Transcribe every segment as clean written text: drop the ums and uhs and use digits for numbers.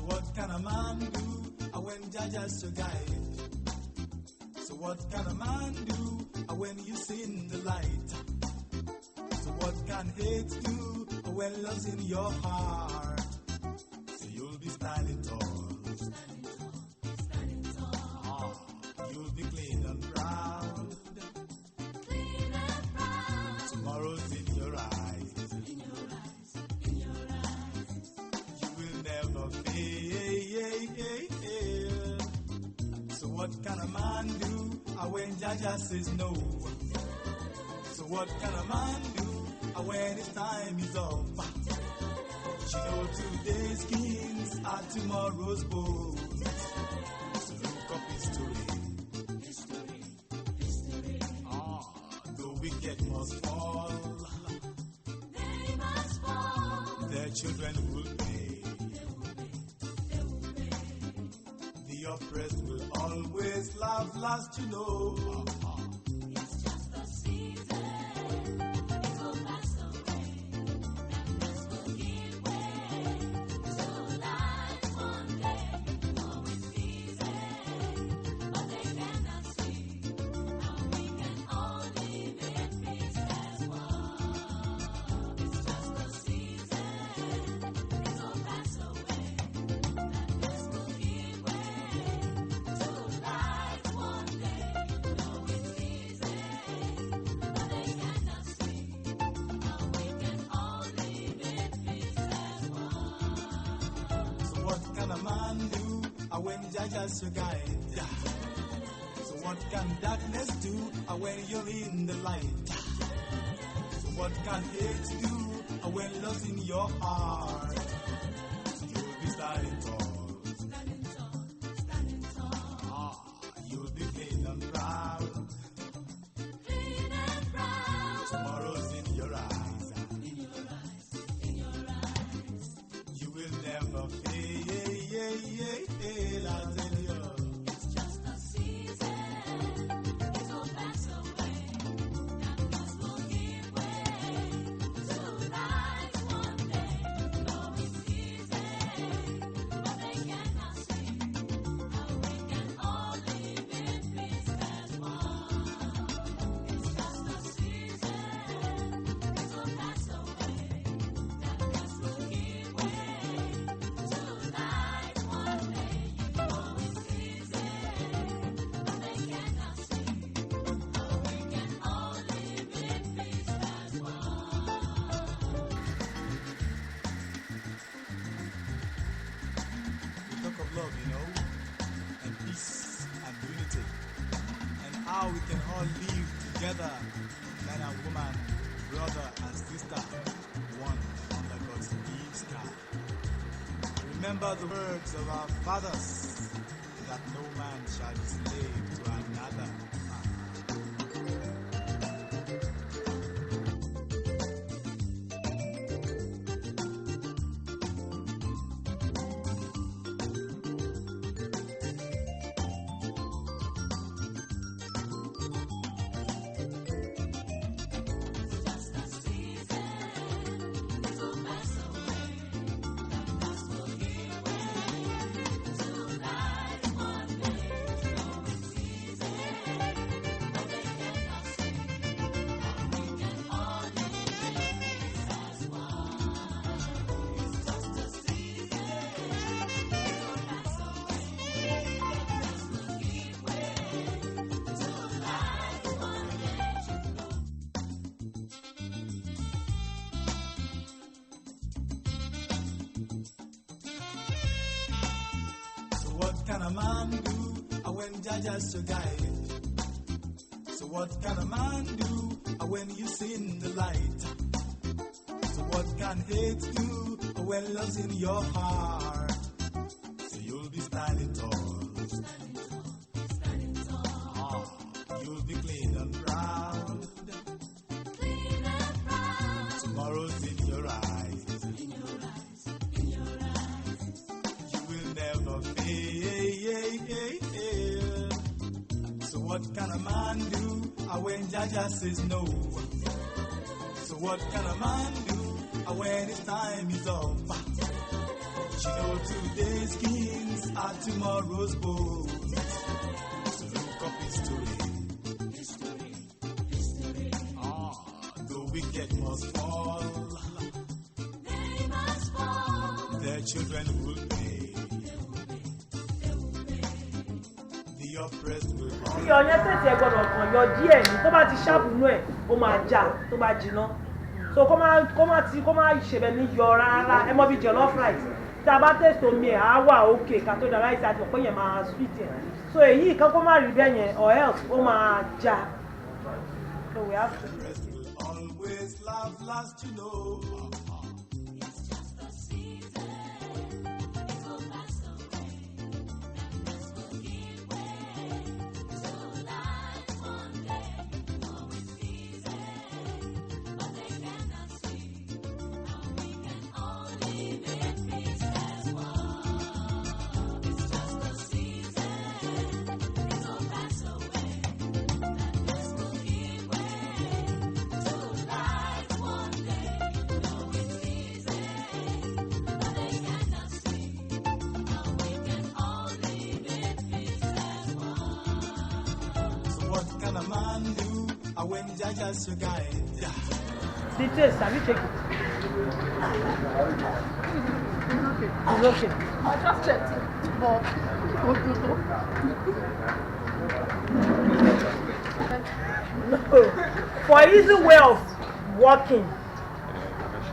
What can a man do when Jaja's your guide? So what can a man do when you see in the light? So what can hate do when love's in your heart? So you'll be standing tall. You'll be clean and proud. Tomorrow's in your eyes. You will never fail. So what can a man do when Jaja says no? So what can a man do when his time is up? You know today's kings are tomorrow's bones. So look up history. The wicked must fall. They must fall. Their children will pay. The oppressed will always laugh last, you know. It's just a season. It will pass away. Darkness will give way to light one day. Oh, it's easy, but they cannot see how we can all live in peace as one. It's just a season. It will pass away. Darkness will give way to light one day. No, it's easy, but they cannot see how we can all live in peace as one. So what can a man do when Jaja's your guide? So what can darkness do when you're in the light? So what can hate do when love's in your heart? So you'll be standing tall. Standing tall, standing tall, You'll be clean and proud. clean and proud. Tomorrow's in your eyes. In your eyes, in your eyes. You will never fail. I tell you. It's just a season. It will pass away. Darkness will give way to light one day. No, it's easy, but they cannot see how we can all live in peace as one. It's just a season. It will pass away. Darkness will give way to light one day. No, it's easy, but they cannot see how we can all live in peace as one. We talk of love, and peace and unity, and how we can all live together, man and woman, brother and sister, one under God's big sky. Remember the words of our fathers, that no man shall be slave to another. Just a season, it will pass away. Darkness will give way to light one day. No, it's easy, but they cannot see how we can all live in peace as one. It's just a season, it will pass away. Darkness will give way to light one day. So what can a man do when Jaja's your guide? So what can a man do when you see in the light? So what can hate do when love's in your heart? So you'll be standing tall. Standing tall, You'll be clean and proud. clean and proud. Tomorrow's in your eyes. In your eyes, in your eyes. Jaja says no. So what can a man do when his time is up? You know today's kings are tomorrow's bones. So look up history. The wicked must fall. They must fall. Their children will pay. The oppressed will tí ọyẹ́ tètè ẹ gbọ́dọ̀ kàn yọ díẹ̀ ní tó bá ti ṣàbùnú ẹ̀ ó máa já tó bá jiná so kó má ṣẹbẹ̀ ní yọ rárá ẹ mọ́ bí jollof rice tí a bá tẹ̀sí omi ẹ̀ á wà òkè ká tó da rice àti ọ̀pẹ́ yẹn máa sweet ẹ̀ so èyí kan kó má rí bẹ́ẹ̀ yẹn or else ó máa já so we have to. always laugh last, you know. It's just a season. It will pass away. And this will give way to life one day. Oh, it's easy, but they cannot see how we can all live in peace as one. It's just a season. It will pass away. And this will give way to life one day. Oh, it's easy, but they cannot see how we can all live in peace as one. So what can a man do when Jaja's your guide? The taste, have you checked it? It's okay. I just checked it, but For easy way of working,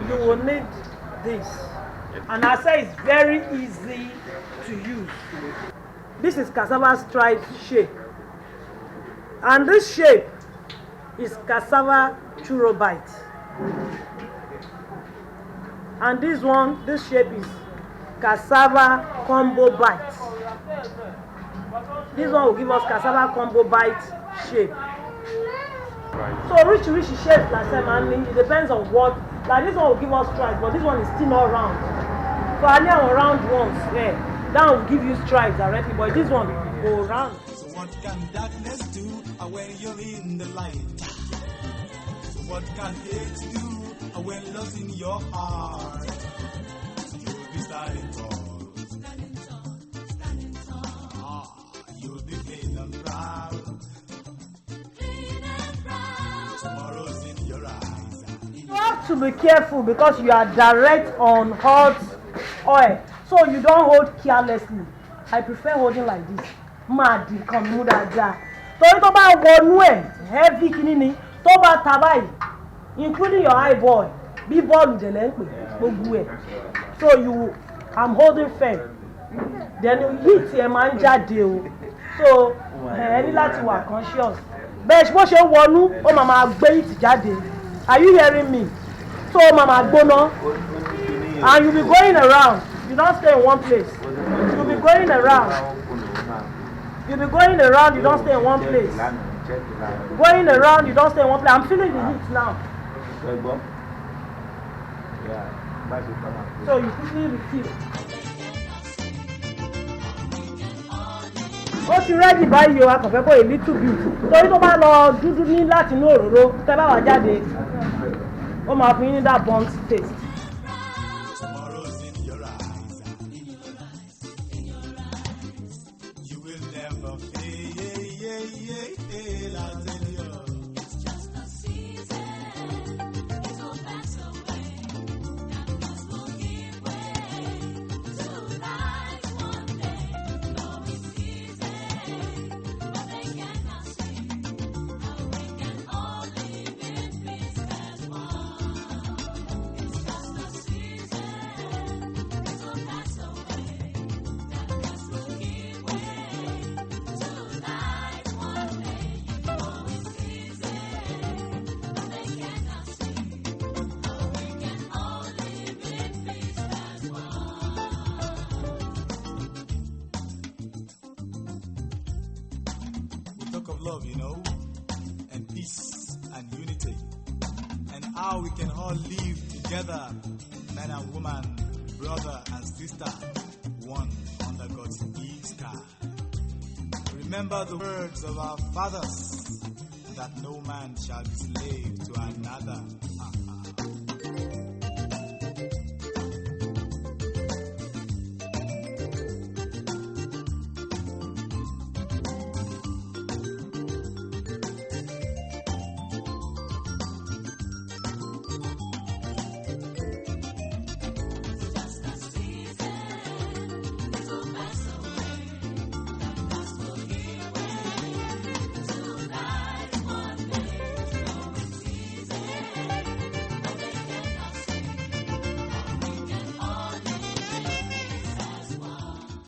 you will need this. And I say it's very easy to use. This is cassava stripe shape. And this shape is cassava churro bite. And this one, this shape is cassava combo bite. This one will give us cassava combo bite shape. So rich shapes like Semani, it depends on what. Like this one will give us stripes, but this one is still not round. So I need our round ones. Yeah, that will give you stripes directly, but this one will go round. So what can darkness do when you're in the light? So what can hate do when love's in your heart? You'll be standing tall. Standing tall. You'll be clean and proud. Clean and proud. Tomorrow's in your eyes. You have to be careful because you are direct on hot oil, so you don't hold carelessly. I prefer holding like this. Mad kan mú dáadáa. Torí tó bá wọnú ẹ̀ heavy kìíní ni tó bá ta báyìí, including your eyeball, bí bọ́ọ̀lù jẹ̀lẹ̀ ń pè gbogbo ẹ̀. So I'm holding firm. Then heat ẹ̀ máa ń jáde o. So ẹ ní láti wà conscious. Bẹ́ẹ̀ bó ṣe ń wọnú, ó máa gbé heat jáde. Are you hearing me? So mama gbóná. And you be going around. You don't stay in one place. You be going around. You be going around. You don't stay in one place. Going around. You don't stay in one place. I'm feeling the heat now. So you quickly refill. Ó ti rẹ́dì báyìí o, a kàn fẹ́ kó a little bit. Torí tó bá lọ dúdú ní láti inú òróró, tẹ́ bá wà jáde, ó máa fún yín ní that burnt taste. Tomorrow's in your eyes. You will never fail. I'll tell you. It's just a season. It will pass away. And this will give way to life one day. Oh, it's easy, but they cannot see how we can all live in peace as one. It's just a season. It will pass away. And this will give way to life one day. Oh, it's easy, but they cannot see how we can all live in peace as one. We talk of love, and peace and unity, and how we can all live together, man and woman, brother and sister, one under God's big sky. Remember the words of our fathers that no man shall be slave to another.